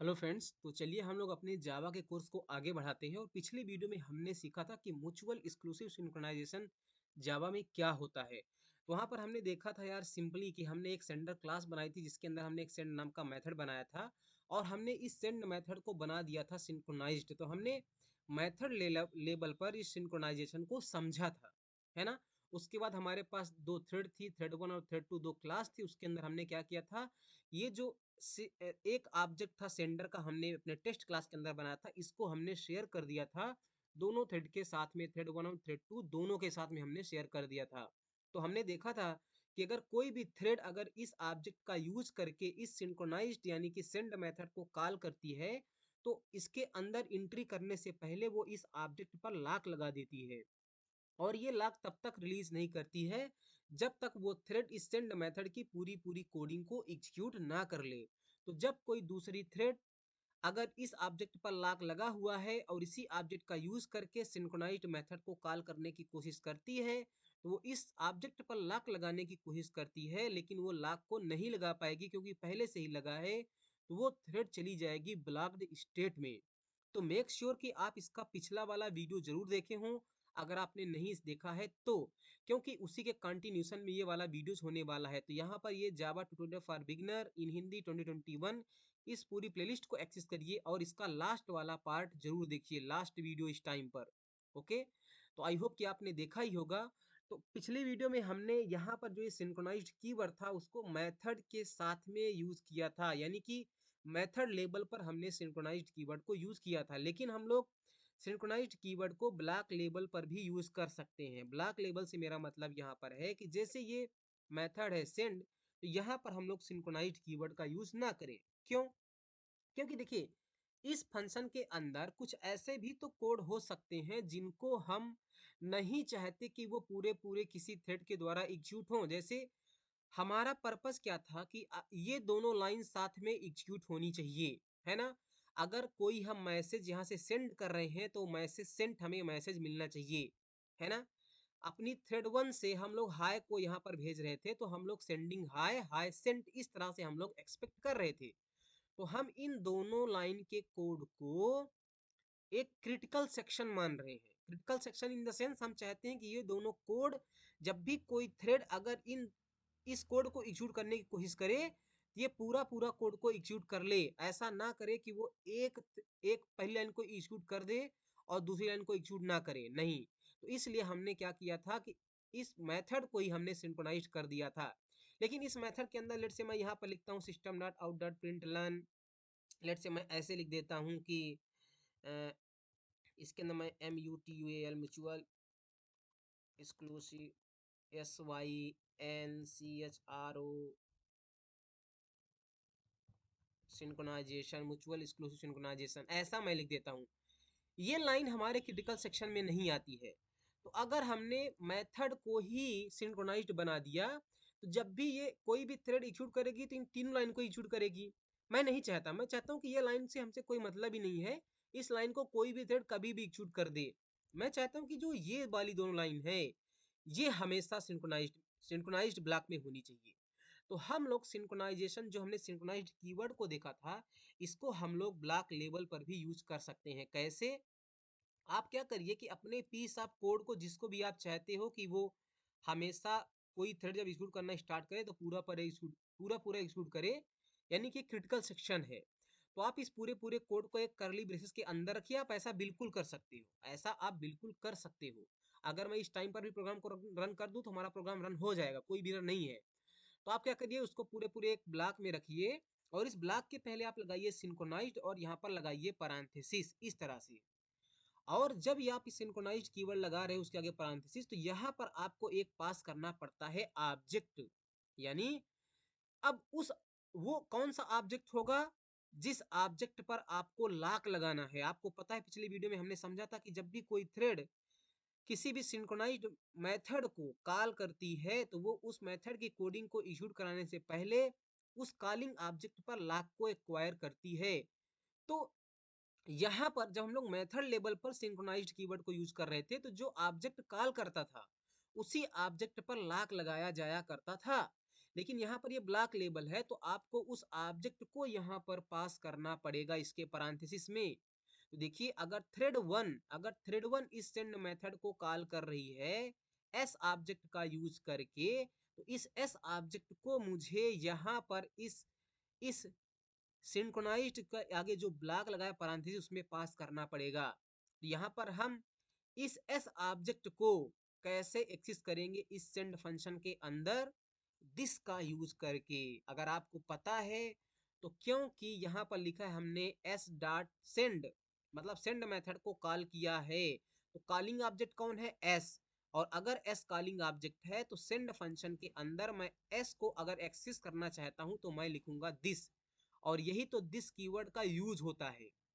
Hello friends, तो चलिए हम लोग अपने जावा के कोर्स को आगे बढ़ाते हैं। और पिछले वीडियो में हमने सीखा था कि म्यूचुअल एक्सक्लूसिव सिंक्रोनाइजेशन जावा में क्या होता है। तो वहाँ पर हमने देखा था यार सिंपली कि हमने एक सेंडर क्लास बनाई थी जिसके अंदर हमने एक सेंड नाम का मेथड बनाया था और हमने इस सेंड मेथड को बना दिया था सिंक्रोनाइज्ड। तो हमने मेथड लेबल पर इस सिंक्रोनाइजेशन को समझा था, है ना। उसके बाद हमारे पास दो थ्रेड थी, थ्रेड वन और थ्रेड टू, दो क्लास थी। उसके अंदर हमने क्या किया था, ये जो एक ऑब्जेक्ट था सेंडर का, हमने अपने टेस्ट क्लास के अंदर बनाया था, इसको हमने शेयर कर दिया था दोनों थ्रेड के साथ में, थ्रेड वन और थ्रेड टू दोनों के साथ में हमने शेयर कर दिया था। तो हमने देखा था कि अगर कोई भी थ्रेड अगर इस ऑब्जेक्ट का यूज करके इस सिंक्रोनाइज्ड यानी कि सेंड मेथड को कॉल करती है तो इसके अंदर एंट्री करने से पहले वो इस ऑब्जेक्ट पर लॉक लगा देती है और ये लॉक तब तक रिलीज नहीं करती है जब तक वो थ्रेड इस सेंड मेथड की पूरी पूरी कोडिंग को एग्जीक्यूट ना कर ले। तो जब कोई दूसरी थ्रेड अगर इस ऑब्जेक्ट पर लॉक लगा हुआ है और इसी ऑब्जेक्ट का यूज करके सिंक्रोनाइज्ड मेथड को कॉल करने की कोशिश करती है तो वो इस ऑब्जेक्ट पर लॉक लगाने की कोशिश करती है, लेकिन वो लॉक को नहीं लगा पाएगी क्योंकि पहले से ही लगा है। तो वो थ्रेड चली जाएगी ब्लॉक्ड स्टेट में। तो मेक श्योर कि आप इसका पिछला वाला वीडियो जरूर देखे हों अगर आपने नहीं देखा है तो, क्योंकि उसी के कंटिन्यूशन में ये वाला वीडियोस होने वाला है। तो यहाँ पर ये Java tutorial for beginner in Hindi 2021, इस पूरी प्लेलिस्ट को एक्सेस करिए और इसका लास्ट वाला पार्ट जरूर देखिए, लास्ट वीडियो इस टाइम पर। ओके, तो आई होप कि आपने देखा ही होगा। तो पिछली वीडियो में हमने यहाँ पर जो ये सिंक्रोनाइज्ड कीवर्ड था उसको मेथड के साथ में यूज किया था, यानी कि मेथड लेबल पर हमने सिंक्रोनाइज्ड कीवर्ड को यूज किया था। लेकिन हम लोग सिंक्रोनाइज्ड कीवर्ड को ब्लॉक लेबल पर भी यूज कर सकते हैं। ब्लॉक लेबल से मेरा मतलब यहाँ पर है कि जैसे ये मेथड है सेंड, तो यहाँ पर हम लोग सिंक्रोनाइज्ड कीवर्ड का यूज ना करें। क्यों? क्योंकि देखिए इस फंक्शन के अंदर कुछ ऐसे भी तो कोड हो सकते हैं जिनको हम नहीं चाहते कि वो पूरे पूरे किसी थ्रेड के द्वारा एग्जीक्यूट हों। जैसे हमारा पर्पस क्या था कि ये दोनों लाइन साथ में एग्जीक्यूट होनी चाहिए, है ना। अगर कोई हम मैसेज यहाँ से सेंड कर रहे हैं तो मैसेज सेंट हमें मैसेज मिलना चाहिए, है ना। अपनी थ्रेड वन से हम लोग हाय को यहाँ पर भेज रहे थे तो हम लोग सेंडिंग हाय हाय सेंट इस तरह से हम लोग एक्सपेक्ट कर रहे थे। तो हम इन दोनों लाइन के कोड को एक क्रिटिकल सेक्शन मान रहे हैं। Critical section in the sense हम चाहते हैं कि ये दोनों कोड, जब भी कोई थ्रेड अगर इन इस कोड को एग्जीक्यूट करने की कोशिश करे तो ये पूरा पूरा कोड को एग्जीक्यूट कर ले। ऐसा ना करे कि वो एक एक पहली लाइन को एग्जीक्यूट कर दे और दूसरी लाइन को एग्जीक्यूट ना करे, नहीं। तो इसलिए हमने क्या किया था कि इस मेथड को ही हमने सिंक्रोनाइज कर दिया था। लेकिन इस मेथड के अंदर लेट से मैं यहाँ पर लिखता हूँ system dot out dot print लन। लेट से मैं ऐसे लिख देता हूँ कि अ, इसके अंदर मैं MUTUAL mutual exclusive SYNCHRO synchronisation, mutual exclusive synchronisation, ऐसा मैं लिख देता हूँ। ये लाइन हमारे क्रिटिकल सेक्शन में नहीं आती है। तो अगर हमने मेथड को ही सिंक्रोनाइज्ड बना दिया तो जब भी ये कोई भी थ्रेड एग्जीक्यूट करेगी तो इन तीनों लाइन को एग्जीक्यूट करेगी। मैं नहीं चाहता, मैं चाहता हूँ कि ये लाइन से हमसे कोई मतलब ही नहीं है, इस लाइन को कोई भी थ्रेड कभी भी एग्जीक्यूट कर दे। मैं चाहता हूँ कि जो ये वाली दोनों लाइन है ये हमेशा सिंक्रोनाइज्ड ब्लॉक में होनी चाहिए। तो हम लोग सिंक्रोनाइजेशन जो हमने सिंक्रोनाइज्ड कीवर्ड को देखा था, इसको हम लोग ब्लॉक लेवल पर भी यूज कर सकते हैं। कैसे? आप क्या करिए कि अपने पीस ऑफ कोड को जिसको भी आप चाहते हो कि वो हमेशा कोई थ्रेड जब एग्जीक्यूट करना स्टार्ट करे तो पूरा पूरा एग्जीक्यूट करे, यानी कि क्रिटिकल सेक्शन है। तो आप इस पूरे पूरे कोड को एक करली ब्रेसेस के अंदर रखिए। आप ऐसा बिल्कुल कर सकते हो, ऐसा आप बिल्कुल कर सकते हो। अगर मैं इस टाइम पर भी प्रोग्राम को रन कर दूं तो हमारा प्रोग्राम रन हो जाएगा, कोई भी रन नहीं है। तो आप क्या करिए उसको पूरे पूरे एक ब्लॉक में रखिए और इस ब्लॉक के पहले आप लगाइए सिंक्रोनाइज्ड और यहाँ पर लगाइए पैरेंथेसिस इस तरह से। और जब ये आप सिंक्रोनाइज्ड कीवर्ड लगा रहे हो उसके आगे पैरेंथेसिस, तो यहाँ पर आपको एक पास करना पड़ता है ऑब्जेक्ट। यानी अब उस वो कौन सा ऑब्जेक्ट होगा जिस ऑब्जेक्ट पर आपको लॉक लगाना है। आपको पता है पिछली वीडियो में हमने समझा था कि जब भी कोई थ्रेड किसी भी सिंक्रोनाइज्ड मेथड को कॉल करती है तो वो उस मेथड की कोडिंग को एग्जीक्यूट कराने से पहले उस कॉलिंग ऑब्जेक्ट पर लॉक को एक्वायर करती है। तो यहाँ पर जब हम लोग मेथड लेवल पर सिंक्रोनाइज्ड कीवर्ड को यूज कर रहे थे तो जो ऑब्जेक्ट कॉल करता था उसी ऑब्जेक्ट पर लॉक लगाया जाया करता था। लेकिन यहाँ पर ये ब्लॉक लेबल है तो आपको उस ऑब्जेक्ट को यहाँ पर पास करना पड़ेगा इसके पैरेंथेसिस में। तो देखिए अगर थ्रेड 1 इस सेंड मेथड को कॉल कर रही है एस ऑब्जेक्ट का यूज करके, तो इस एस ऑब्जेक्ट को मुझे यहाँ पर इस सिंक्रोनाइज्ड का आगे जो ब्लॉक लगाया पैरेंथेसिस उसमें पास करना पड़ेगा। तो यहाँ पर हम इस एस ऑब्जेक्ट को कैसे एक्सेस करेंगे इस सेंड फंक्शन के अंदर, दिस का यूज करके। अगर आपको पता है तो, क्योंकि यहाँ पर लिखा है हमने एस डॉट सेंड, मतलब सेंड मेथड को कॉल किया है, तो कॉलिंग ऑब्जेक्ट कौन है, एस। और अगर एस कॉलिंग ऑब्जेक्ट है तो सेंड फंक्शन के अंदर मैं एस को अगर एक्सेस करना चाहता हूं तो मैं लिखूंगा दिस। और यही तो दिस कीवर्ड का यूज होता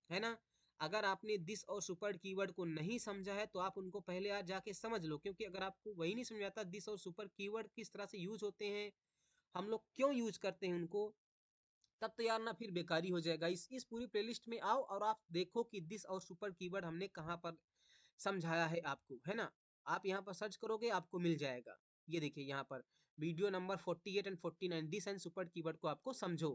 है ना। अगर आपने दिस और सुपर कीवर्ड को नहीं समझा है तो आप उनको पहले आज जाके समझ लो, क्योंकि अगर आपको वही नहीं समझ आता दिस और सुपर कीवर्ड किस तरह से यूज होते हैं, हम लोग क्यों यूज करते हैं उनको, तब तो यार ना फिर बेकारी हो जाएगा। इस पूरी प्लेलिस्ट में आओ और आप देखो कि दिस और सुपर कीवर्ड हमने कहाँ पर समझाया है आपको, है ना। आप यहाँ पर सर्च करोगे आपको मिल जाएगा। ये देखिए यहाँ पर video number 48 and 49 this and super keyword को आपको समझो।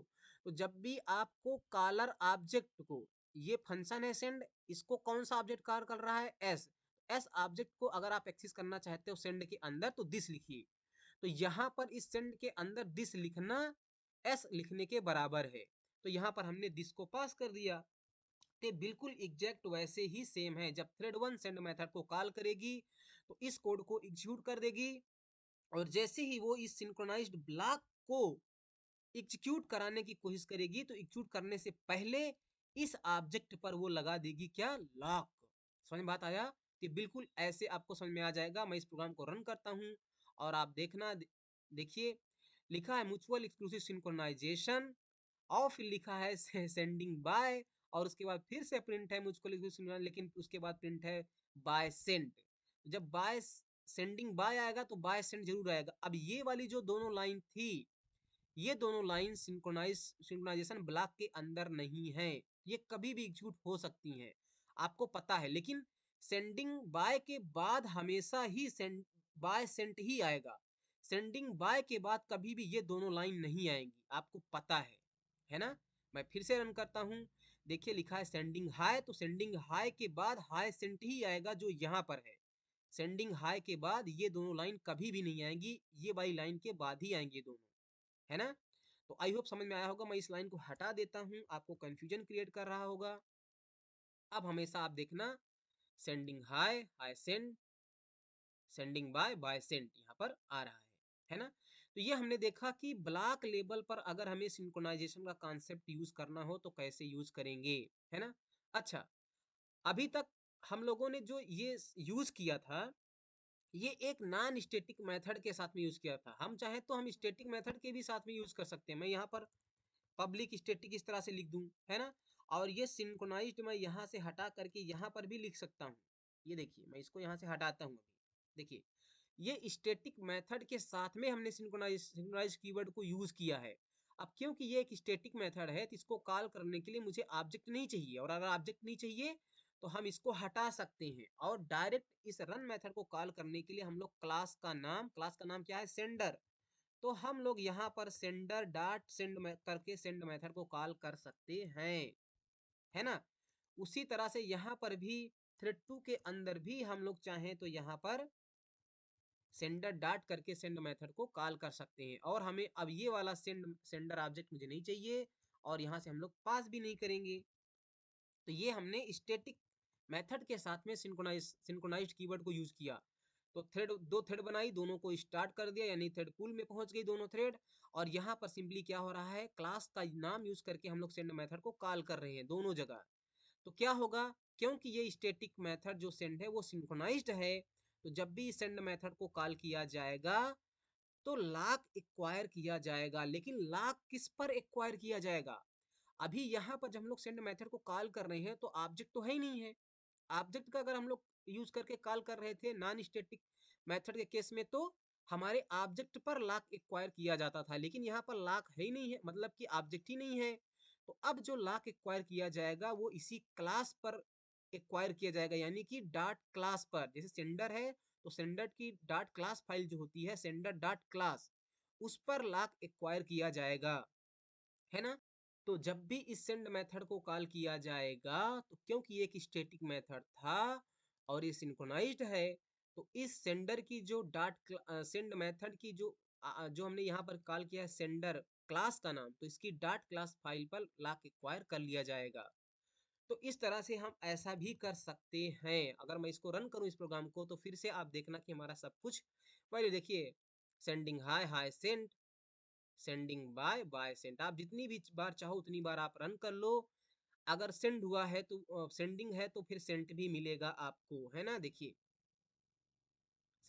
तो जब भी आपको कॉलर ऑब्जेक्ट को, ये फंक्शन है सेंड, इसको कौन सा ऑब्जेक्ट कॉल कर रहा है, एस। एस ऑब्जेक्ट को अगर आप एक्सेस करना चाहते हो सेंड के अंदर तो दिस लिखिए। तो यहाँ पर इस सेंड के अंदर दिस लिखना एस लिखने के बराबर है। तो यहाँ पर हमने दिस को पास कर दिया। तो बिल्कुल एग्जैक्ट वैसे ही सेम है, जब थ्रेड 1 सेंड मेथड को कॉल करेगी तो इस कोड को एग्जीक्यूट कर देगी, और जैसे ही वो इस सिंक्रोनाइज्ड ब्लॉक को एग्जीक्यूट कराने की कोशिश करेगी तो एग्जीक्यूट करने से पहले इस ऑब्जेक्ट पर वो लगा देगी क्या, लॉक। समझ में बात आया? कि बिल्कुल ऐसे आपको समझ में आ जाएगा। मैं इस प्रोग्राम को रन करता हूँ और आप देखना, देखिए लिखा है म्यूचुअल एक्सक्लूसिव सिंक्रोनाइजेशन, और फिर लिखा है सेंडिंग बाय, और उसके बाद फिर से प्रिंट है म्यूचुअल एक्सक्लूसिव, लेकिन उसके बाद प्रिंट है बाय सेंड। जब बाय सेंडिंग बाय आएगा तो बाय सेंड जरूर आएगा। अब ये वाली जो दोनों लाइन थी, ये दोनों लाइन सिंक्रोनाइजेशन ब्लॉक के अंदर नहीं है, ये कभी भी एग्जीक्यूट हो सकती हैं, आपको पता है। लेकिन सेंडिंग बाय के बाद हमेशा ही सेंड बाय सेंट ही आएगा, सेंडिंग बाय के बाद कभी भी ये दोनों लाइन नहीं आएंगी, आपको पता है ना। मैं फिर से रन करता हूं, देखिए लिखा है सेंडिंग हाई, तो सेंडिंग हाई के बाद हाई सेंट ही आएगा जो यहाँ पर है। सेंडिंग हाई के बाद ये दोनों लाइन कभी भी नहीं आएंगी, ये वाली लाइन के बाद ही आएंगे दोनों, है ना। तो आई होप समझ में आया होगा। मैं इस लाइन को हटा देता हूं, आपको कंफ्यूजन क्रिएट कर रहा होगा। अब हमेशा आप देखना sending high, high send, sending bye, bye send यहाँ पर आ रहा है ना। तो ये हमने देखा कि ब्लॉक लेवल पर अगर हमें सिंक्रोनाइजेशन का कॉन्सेप्ट यूज करना हो तो कैसे यूज करेंगे, है ना। अच्छा, अभी तक हम लोगों ने जो ये यूज किया था, ये एक नॉन स्टैटिक मेथड के साथ में यूज किया था। हम चाहे तो हम स्टैटिक मेथड के भी साथ में यूज कर सकते हैं। मैं यहाँ पर पब्लिक स्टैटिक इस तरह से लिख दूं, है ना। और ये सिंक्रोनाइज्ड मैं यहाँ से हटा करके यहाँ पर भी लिख सकता हूँ। ये देखिए मैं इसको यहाँ से हटाता हूँ अभी, देखिए ये स्टैटिक मेथड के साथ में हमने सिंक्रोनाइज कीवर्ड को यूज किया है। अब क्योंकि ये एक स्टैटिक मेथड है तो इसको कॉल करने के लिए मुझे ऑब्जेक्ट नहीं चाहिए, और अगर ऑब्जेक्ट नहीं चाहिए तो हम इसको हटा सकते हैं, और डायरेक्ट इस रन मेथड को कॉल करने के लिए हम लोग क्लास का नाम क्या है, सेंडर। तो हम लोग यहाँ पर सेंडर डॉट सेंड करके सेंड मेथड को कॉल कर सकते हैं, है ना। उसी तरह से यहाँ पर भी थ्रेड 2 के अंदर भी हम लोग चाहें तो यहाँ पर सेंडर डॉट करके सेंड मेथड को कॉल कर सकते हैं। और हमें अब ये वाला सेंडर ऑब्जेक्ट मुझे नहीं चाहिए, और यहाँ से हम लोग पास भी नहीं करेंगे। तो ये हमने स्टैटिक मेथड के साथ में सिंक्रोनाइज्ड कीवर्ड को यूज किया। तो दो थ्रेड बनाई, दोनों को स्टार्ट कर दिया, यानी थ्रेड पूल में पहुंच गई दोनों थ्रेड। और यहाँ पर सिंपली क्या हो रहा है, क्लास का नाम यूज करके हम लोग सेंड मेथड को कॉल कर रहे हैं दोनों जगह। तो क्या होगा, क्योंकि ये स्टैटिक मेथड जो सेंड है वो सिंक्रोनाइज्ड है, तो जब भी सेंड मेथड को कॉल किया जाएगा तो लॉक एक्वायर किया जाएगा। लेकिन लॉक किस पर एक्वायर किया जाएगा, अभी यहाँ पर जब हम लोग सेंड मेथड को कॉल कर रहे हैं तो ऑब्जेक्ट तो है ही नहीं है। ऑब्जेक्ट का अगर हम लोग यूज करके कॉल कर रहे थे नॉन स्टैटिक मेथड के केस में, तो हमारे ऑब्जेक्ट पर लॉक एक्वायर किया जाता था, लेकिन यहाँ पर लॉक है ही नहीं है, मतलब कि ऑब्जेक्ट ही नहीं है। तो अब जो लॉक एक्वायर किया जाएगा वो इसी क्लास पर एक्वायर किया जाएगा, यानी कि डॉट क्लास पर। जैसे सेंडर है तो सेंडर की डॉट क्लास फाइल जो होती है सेंडर डॉट क्लास, उस पर लॉक एक्वायर किया जाएगा, है ना? तो जब भी इस सेंड मेथड को कॉल किया जाएगा, तो क्योंकि ये एक स्टैटिक मेथड था और ये सिंक्रोनाइज्ड है, तो इस सेंडर की जो सेंड मेथड की जो हमने यहाँ पर कॉल किया है सेंडर क्लास का नाम, तो इसकी डॉट क्लास फाइल पर लॉक एक्वायर कर लिया जाएगा। तो इस तरह से हम ऐसा भी कर सकते हैं। अगर मैं इसको रन करूँ इस प्रोग्राम को, तो फिर से आप देखना कि हमारा सब कुछ पहले देखिए, sending hi hi send, sending bye bye send. आप जितनी भी बार चाहो उतनी बार आप रन कर लो। अगर सेंड हुआ है तो सेंडिंग है तो फिर सेंट भी मिलेगा आपको, है ना? देखिए,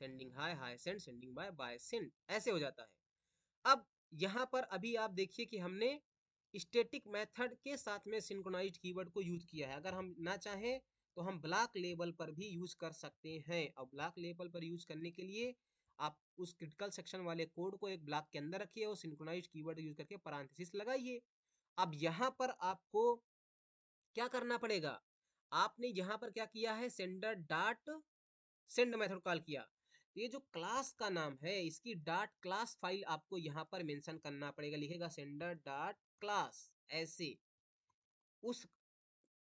sending hi hi send, sending bye bye send, ऐसे हो जाता है। अब यहाँ पर अभी आप देखिए कि हमने स्टैटिक मेथड के साथ में सिंक्रोनाइज्ड कीवर्ड को यूज किया है। अगर हम ना चाहें तो हम ब्लॉक लेवल पर भी यूज कर सकते हैं। अब ब्लॉक लेवल पर यूज करने के लिए आप उस क्रिटिकल सेक्शन वाले कोड को एक ब्लॉक के अंदर रखिए और सिंक्रोनाइज्ड कीवर्ड यूज करके पैरेंथेसिस लगाइए। अब यहाँ पर आपको क्या करना पड़ेगा? आपने यहाँ पर क्या किया है, sender dot send method call किया। ये जो क्लास का नाम है इसकी डॉट क्लास फाइल आपको यहाँ पर मेंशन करना पड़ेगा। लिखेगा सेंडर डॉट क्लास, ऐसे उस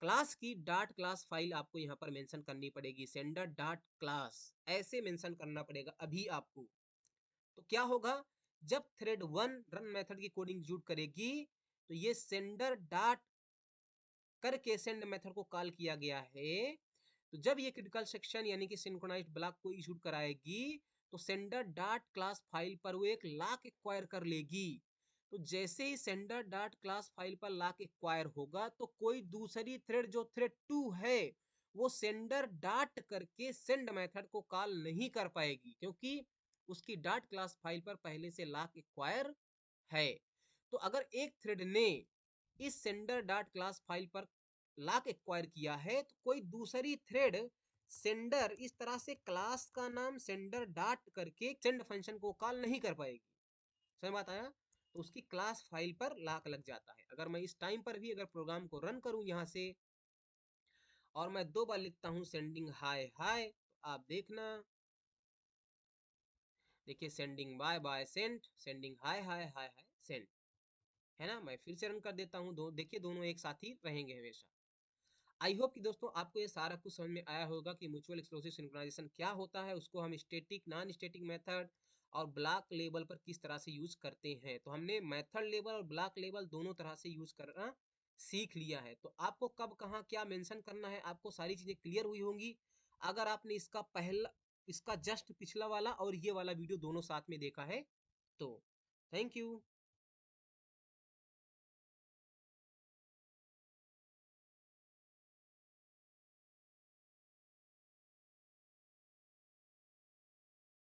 क्लास की डॉट क्लास फाइल आपको यहाँ पर मेंशन करनी पड़ेगी। सेंडर डॉट क्लास ऐसे मेंशन करना पड़ेगा अभी आपको। तो क्या होगा, जब थ्रेड 1 रन मेथड की कोडिंग एग्जीक्यूट करेगी, तो ये सेंडर डॉट करके सेंड मेथड को कॉल किया गया है। तो जब ये क्रिटिकल सेक्शन यानी कि सिंक्रोनाइज्ड ब्लॉक को इशूट कराएगी, तो सेंडर डॉट क्लास फाइल पर वो एक लॉक एक्वायर कर लेगी। तो जैसे ही सेंडर डॉट क्लास फाइल पर लॉक एक्वायर होगा, तो कोई दूसरी थ्रेड जो थ्रेड 2 है, वो सेंडर डॉट करके सेंड मेथड को कॉल नहीं कर पाएगी, क्योंकि उसकी डॉट क्लास फाइल पर पहले से लॉक एक्वायर है। तो अगर एक थ्रेड ने इस सेंडर डॉट क्लास फाइल पर लॉक एक्वायर किया है, तो कोई दूसरी थ्रेड सेंडर इस तरह से क्लास का नाम सेंडर डॉट करके सेंड फंक्शन को कॉल नहीं कर पाएगी। समझ बात आया? तो उसकी क्लास फाइल पर लॉक लग जाता है। अगर मैं इस टाइम पर भी अगर प्रोग्राम को रन करूं यहाँ से और मैं 2 बार लिखता हूं सेंडिंग हाय हाय, तो आप देखना, देखिए sending bye bye send, sending hi hi hi hi send, है ना? मैं फिर से रन कर देता हूँ, देखिए दोनों एक साथ ही रहेंगे हमेशा। आई होप कि दोस्तों आपको ये सारा कुछ समझ में आया होगा कि म्यूचुअल एक्सक्लूसिव सिंक्रोनाइजेशन क्या होता है, उसको हम स्टैटिक नॉन स्टैटिक मेथड और ब्लॉक लेवल पर किस तरह से यूज करते हैं। तो हमने मेथड लेवल और ब्लॉक लेवल दोनों तरह से यूज करना सीख लिया है। तो आपको कब कहाँ क्या मेंशन करना है, आपको सारी चीजें क्लियर हुई होंगी अगर आपने इसका जस्ट पिछला वाला और ये वाला वीडियो दोनों साथ में देखा है तो। Thank you.